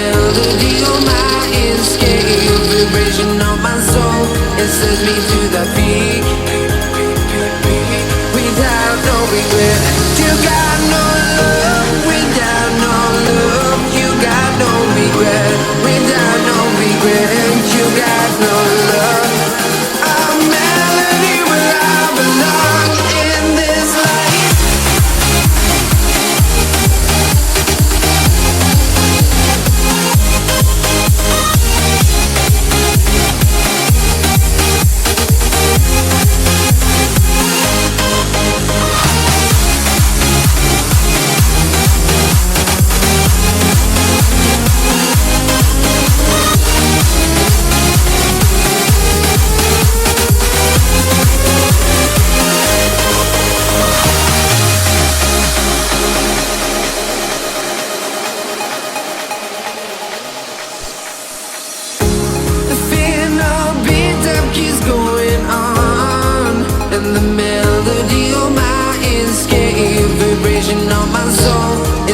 melody of my escape, vibration of my soul, it sends me to the peak. Without no regret, you got no love. Without no love, you got no regret. Without no regret, you got no love. A melody where I belong in this life.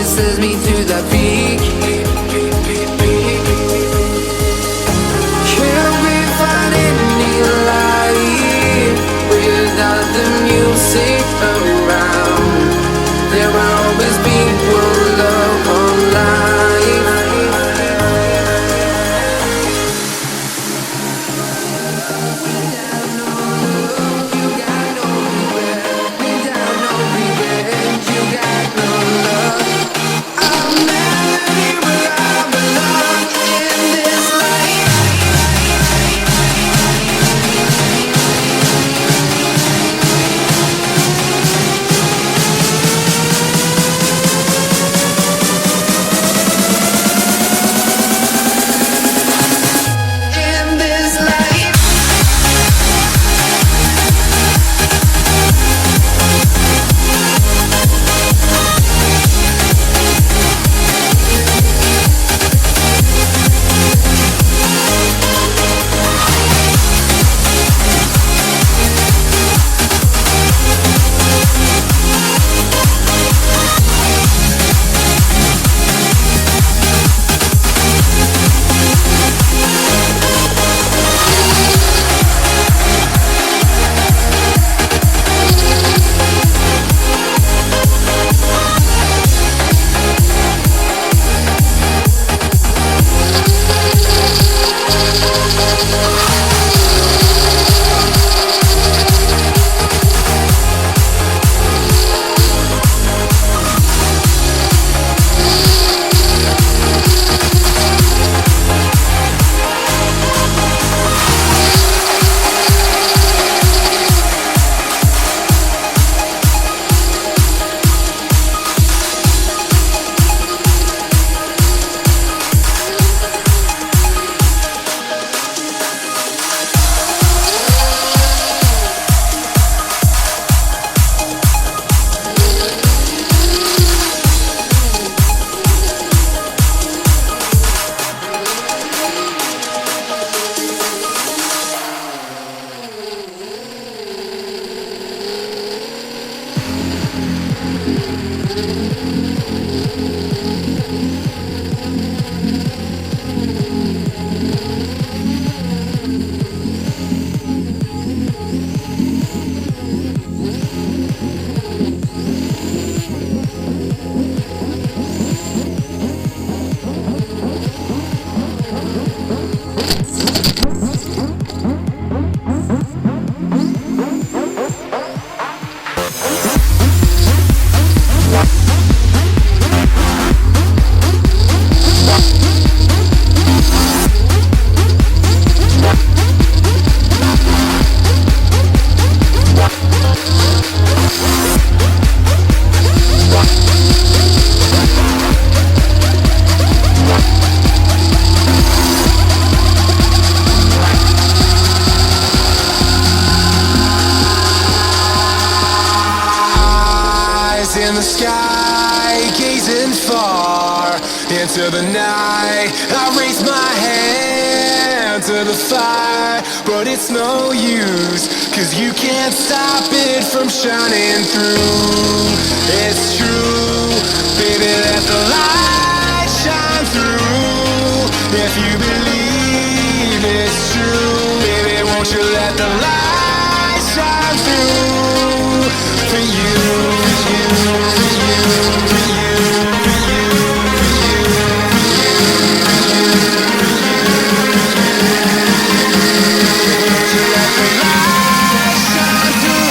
Sends me to the peak. Can't we find any light without the music around? There will always be one love on life. Without no love, you got no regret. Without no regret, you got no love. into the night. I raise my hand to the fire, but it's no use, 'cause you can't stop it from shining through. It's true, baby, let the light shine through. If you believe it's true, baby, won't you let the light shine through for you, for you, for you, for you, for you, for you, won't you let the light shine through?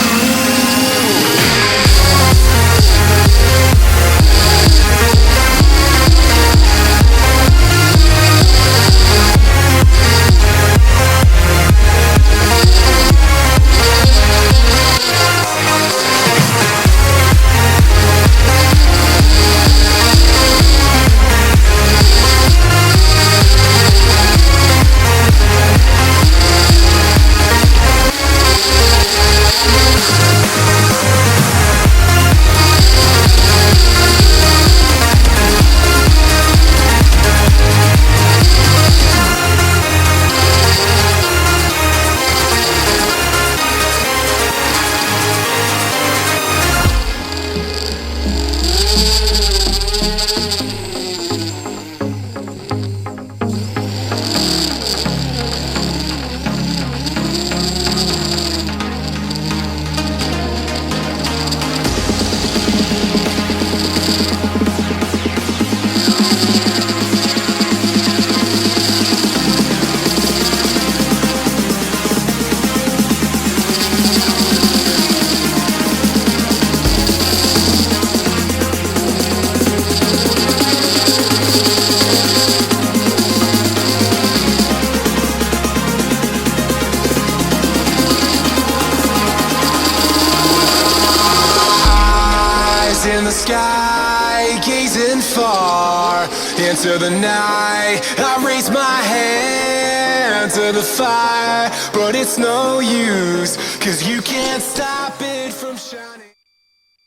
In the sky, gazing far into the night, I raise my hand to the fire, but it's no use, 'cause you can't stop